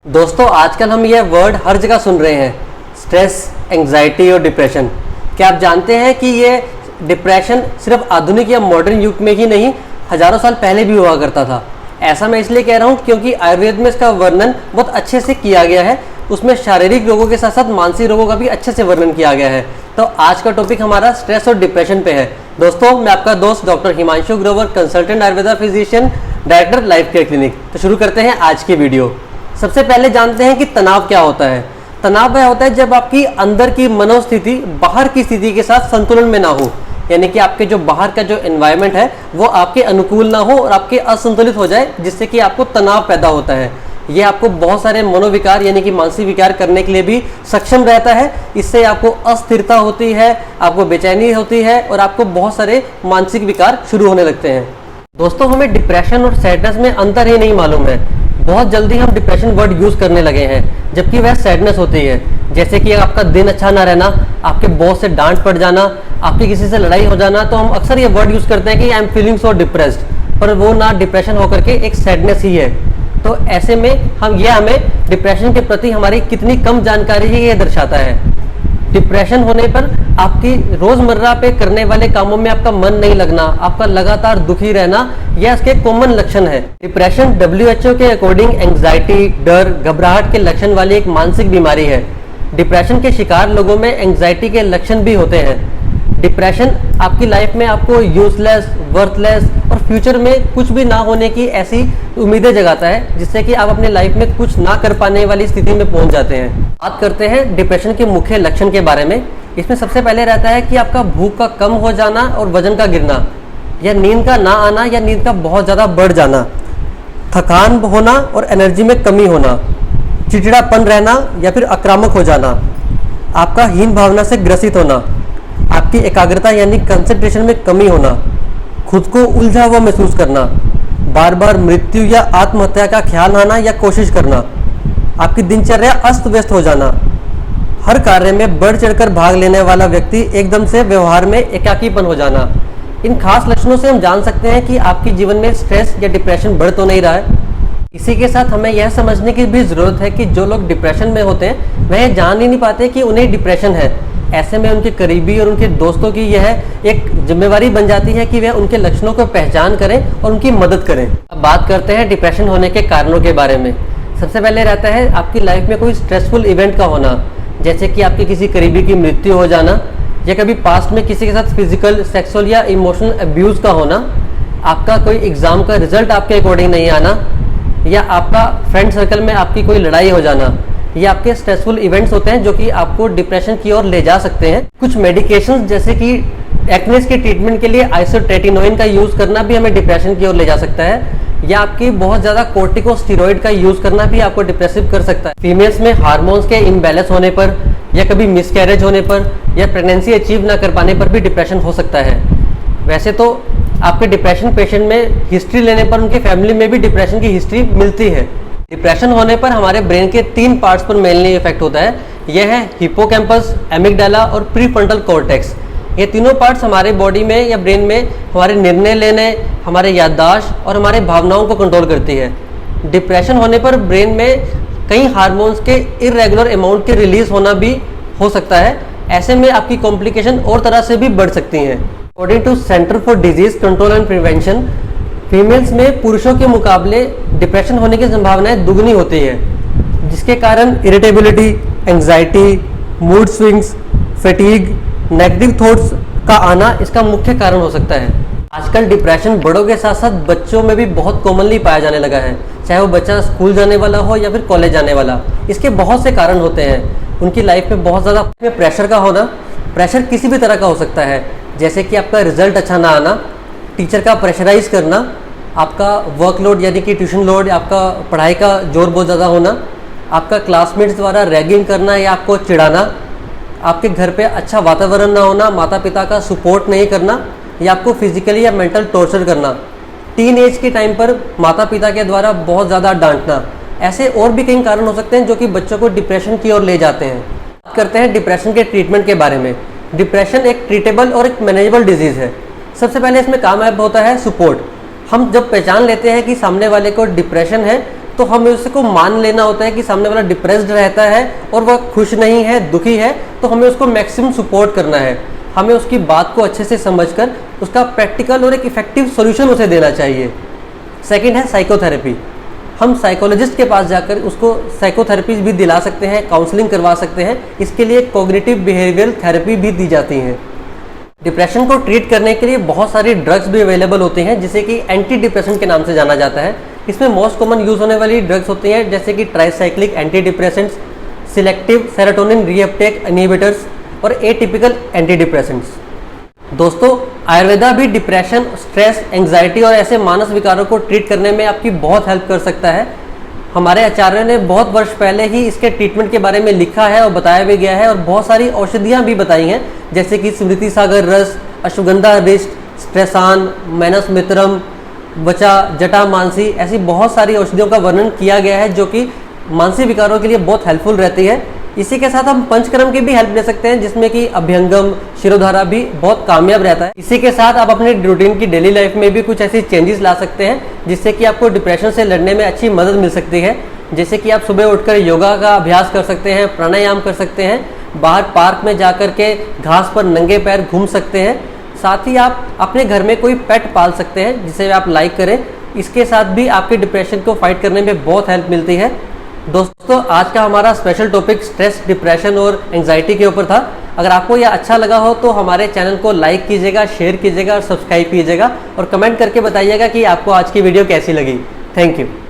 दोस्तों आजकल हम ये वर्ड हर जगह सुन रहे हैं, स्ट्रेस, एंग्जाइटी और डिप्रेशन। क्या आप जानते हैं कि ये डिप्रेशन सिर्फ आधुनिक या मॉडर्न युग में ही नहीं, हजारों साल पहले भी हुआ करता था। ऐसा मैं इसलिए कह रहा हूँ क्योंकि आयुर्वेद में इसका वर्णन बहुत अच्छे से किया गया है। उसमें शारीरिक रोगों के साथ साथ मानसिक रोगों का भी अच्छे से वर्णन किया गया है। तो आज का टॉपिक हमारा स्ट्रेस और डिप्रेशन पे है। दोस्तों मैं आपका दोस्त doctor Himanshu Grover, consultant Ayurveda physician, director life care clinic. तो शुरू करते हैं आज की वीडियो। सबसे पहले जानते हैं कि तनाव क्या होता है। तनाव वह होता है जब आपकी अंदर की मनोस्थिति बाहर की स्थिति के साथ संतुलन में ना हो, यानी कि आपके जो बाहर का जो एनवायरनमेंट है वो आपके अनुकूल ना हो और आपके असंतुलित हो जाए, जिससे कि आपको तनाव पैदा होता है। ये आपको बहुत सारे मनोविकार यानी कि मानसिक विकार करने के लिए भी सक्षम रहता है। इससे आपको अस्थिरता होती है, आपको बेचैनी होती है और आपको बहुत सारे मानसिक विकार शुरू होने लगते हैं। दोस्तों हमें डिप्रेशन और सैडनेस में अंतर ही नहीं मालूम है। बहुत जल्दी हम डिप्रेशन वर्ड यूज करने लगे हैं, जबकि वह सैडनेस होती है। जैसे कि आपका दिन अच्छा ना रहना, आपके बॉस से डांट पड़ जाना, आपकी किसी से लड़ाई हो जाना, तो हम अक्सर ये वर्ड यूज करते हैं कि I am feeling so depressed, पर वो ना डिप्रेशन होकर के एक सैडनेस ही है। तो ऐसे में हमें डिप्रेशन के प्रति हमारी कितनी कम जानकारी है ये दर्शाता है। डिप्रेशन होने पर आपकी रोजमर्रा पे करने वाले कामों में आपका मन नहीं लगना, आपका लगातार दुखी रहना, यह इसके कॉमन लक्षण है। डिप्रेशन WHO के अकॉर्डिंग एंग्जाइटी, डर, घबराहट के लक्षण वाली एक मानसिक बीमारी है। डिप्रेशन के शिकार लोगों में एंग्जाइटी के लक्षण भी होते हैं। डिप्रेशन आपकी लाइफ में आपको यूजलेस, वर्थलेस और फ्यूचर में कुछ भी ना होने की ऐसी उम्मीदें जगाता है, जिससे कि आप अपने लाइफ में कुछ ना कर पाने वाली स्थिति में पहुंच जाते हैं। बात करते हैं डिप्रेशन के मुख्य लक्षण के बारे में। इसमें सबसे पहले रहता है कि आपका भूख का कम हो जाना और वजन का गिरना, या नींद का ना आना या नींद का बहुत ज़्यादा बढ़ जाना, थकान होना और एनर्जी में कमी होना, चिड़चिड़ापन रहना या फिर आक्रामक हो जाना, आपका हीन भावना से ग्रसित होना, आपकी एकाग्रता यानी कंसंट्रेशन में कमी होना, खुद को उलझा हुआ महसूस करना, बार बार मृत्यु या आत्महत्या का ख्याल आना या कोशिश करना, आपकी दिनचर्या अस्त व्यस्त हो जाना, हर कार्य में बढ़ चढ़कर भाग लेने वाला व्यक्ति एकदम से व्यवहार में एकाकीपन हो जाना। इन खास लक्षणों से हम जान सकते हैं कि आपके जीवन में स्ट्रेस या डिप्रेशन बढ़ तो नहीं रहा है। इसी के साथ हमें यह समझने की भी जरूरत है कि जो लोग डिप्रेशन में होते हैं वह जान ही नहीं पाते कि उन्हें डिप्रेशन है। ऐसे में उनके करीबी और उनके दोस्तों की यह एक जिम्मेवारी बन जाती है कि वे उनके लक्षणों को पहचान करें और उनकी मदद करें। अब बात करते हैं डिप्रेशन होने के कारणों के बारे में। सबसे पहले रहता है आपकी लाइफ में कोई स्ट्रेसफुल इवेंट का होना, जैसे कि आपके किसी करीबी की मृत्यु हो जाना, या कभी पास्ट में किसी के साथ फिजिकल, सेक्सुअल या इमोशनल अब्यूज़ का होना, आपका कोई एग्जाम का रिजल्ट आपके अकॉर्डिंग नहीं आना, या आपका फ्रेंड सर्कल में आपकी कोई लड़ाई हो जाना। ये आपके स्ट्रेसफुल इवेंट्स होते हैं जो कि आपको डिप्रेशन की ओर ले जा सकते हैं। कुछ मेडिकेशंस जैसे कि एक्नेस के ट्रीटमेंट के लिए आइसोट्रेटिनोइन का यूज़ करना भी हमें डिप्रेशन की ओर ले जा सकता है, या आपकी बहुत ज़्यादा कोर्टिकोस्टेरॉइड का यूज़ करना भी आपको डिप्रेसिव कर सकता है। फीमेल्स में हार्मोन्स के इम्बैलेंस होने पर, या कभी मिसकैरेज होने पर, या प्रेगनेंसी अचीव ना कर पाने पर भी डिप्रेशन हो सकता है। वैसे तो आपके डिप्रेशन पेशेंट में हिस्ट्री लेने पर उनके फैमिली में भी डिप्रेशन की हिस्ट्री मिलती है। डिप्रेशन होने पर हमारे ब्रेन के 3 पार्ट्स पर मेनली इफेक्ट होता है। यह है हिप्पोकैम्पस, एमिगडाला और प्रीफ्रंटल कॉर्टेक्स। ये तीनों पार्ट्स हमारे बॉडी में या ब्रेन में हमारे निर्णय लेने, हमारे याददाश्त और हमारे भावनाओं को कंट्रोल करती है। डिप्रेशन होने पर ब्रेन में कई हार्मोन्स के इरेगुलर अमाउंट के रिलीज होना भी हो सकता है। ऐसे में आपकी कॉम्प्लिकेशन और तरह से भी बढ़ सकती हैं। According to centre for disease control and prevention, females में पुरुषों के मुकाबले डिप्रेशन होने की संभावनाएं दुगनी होती है, जिसके कारण irritability, anxiety, mood swings, fatigue, negative thoughts का आना इसका मुख्य कारण हो सकता है। आजकल डिप्रेशन बड़ों के साथ साथ बच्चों में भी बहुत कॉमनली पाया जाने लगा है, चाहे वो बच्चा स्कूल जाने वाला हो या फिर कॉलेज जाने वाला। इसके बहुत से कारण होते हैं। उनकी लाइफ में बहुत ज़्यादा प्रेशर का होना, प्रेशर किसी भी तरह का हो सकता है, जैसे कि आपका रिजल्ट अच्छा ना आना, टीचर का प्रेशराइज करना, आपका वर्कलोड यानी कि ट्यूशन लोड, आपका पढ़ाई का जोर बहुत ज़्यादा होना, आपका क्लासमेट्स द्वारा रैगिंग करना या आपको चिढ़ाना, आपके घर पे अच्छा वातावरण ना होना, माता पिता का सपोर्ट नहीं करना, या आपको फिजिकली या मेंटल टॉर्चर करना, टीन एज के टाइम पर माता पिता के द्वारा बहुत ज़्यादा डांटना। ऐसे और भी कई कारण हो सकते हैं जो कि बच्चों को डिप्रेशन की ओर ले जाते हैं। बात करते हैं डिप्रेशन के ट्रीटमेंट के बारे में। डिप्रेशन एक ट्रीटेबल और एक मैनेजेबल डिजीज़ है। सबसे पहले इसमें काम होता है सपोर्ट। हम जब पहचान लेते हैं कि सामने वाले को डिप्रेशन है तो हमें उसको मान लेना होता है कि सामने वाला डिप्रेस्ड रहता है और वह खुश नहीं है, दुखी है, तो हमें उसको मैक्सिमम सपोर्ट करना है। हमें उसकी बात को अच्छे से समझकर उसका प्रैक्टिकल और एक इफेक्टिव सॉल्यूशन उसे देना चाहिए। सेकंड है साइकोथेरेपी। हम साइकोलॉजिस्ट के पास जाकर उसको साइकोथेरेपी भी दिला सकते हैं, काउंसलिंग करवा सकते हैं। इसके लिए कॉग्निटिव बिहेवियरल थेरेपी भी दी जाती हैं। डिप्रेशन को ट्रीट करने के लिए बहुत सारी ड्रग्स भी अवेलेबल होती हैं, जिसे कि एंटी डिप्रेशन के नाम से जाना जाता है। इसमें मोस्ट कॉमन यूज होने वाली ड्रग्स होती हैं जैसे कि tricyclic anti depressants, selective serotonin reuptake inhibitors और एटिपिकल एंटी डिप्रेसेंट्स। दोस्तों, आयुर्वेदा भी डिप्रेशन, स्ट्रेस, एंग्जाइटी और ऐसे मानस विकारों को ट्रीट करने में आपकी बहुत हेल्प कर सकता है। हमारे आचार्यों ने बहुत वर्ष पहले ही इसके ट्रीटमेंट के बारे में लिखा है और बताया भी गया है, और बहुत सारी औषधियाँ भी बताई हैं जैसे कि स्मृति सागर रस, अश्वगंधा रिष्ट, स्ट्रेसान, मैनस मित्रम, वचा, जटा मानसी, ऐसी बहुत सारी औषधियों का वर्णन किया गया है जो कि मानसिक विकारों के लिए बहुत हेल्पफुल रहती है। इसी के साथ हम पंचकर्म की भी हेल्प ले सकते हैं, जिसमें कि अभ्यंगम, शिरोधारा भी बहुत कामयाब रहता है। इसी के साथ आप अपने रूटीन की डेली लाइफ में भी कुछ ऐसी चेंजेस ला सकते हैं जिससे कि आपको डिप्रेशन से लड़ने में अच्छी मदद मिल सकती है। जैसे कि आप सुबह उठकर योगा का अभ्यास कर सकते हैं, प्राणायाम कर सकते हैं, बाहर पार्क में जाकर के घास पर नंगे पैर घूम सकते हैं। साथ ही आप अपने घर में कोई पेट पाल सकते हैं जिसे आप लाइक करें। इसके साथ भी आपके डिप्रेशन को फाइट करने में बहुत हेल्प मिलती है। दोस्तों, आज का हमारा स्पेशल टॉपिक स्ट्रेस, डिप्रेशन और एंग्जाइटी के ऊपर था। अगर आपको यह अच्छा लगा हो तो हमारे चैनल को लाइक कीजिएगा, शेयर कीजिएगा और सब्सक्राइब कीजिएगा, और कमेंट करके बताइएगा कि आपको आज की वीडियो कैसी लगी। Thank you.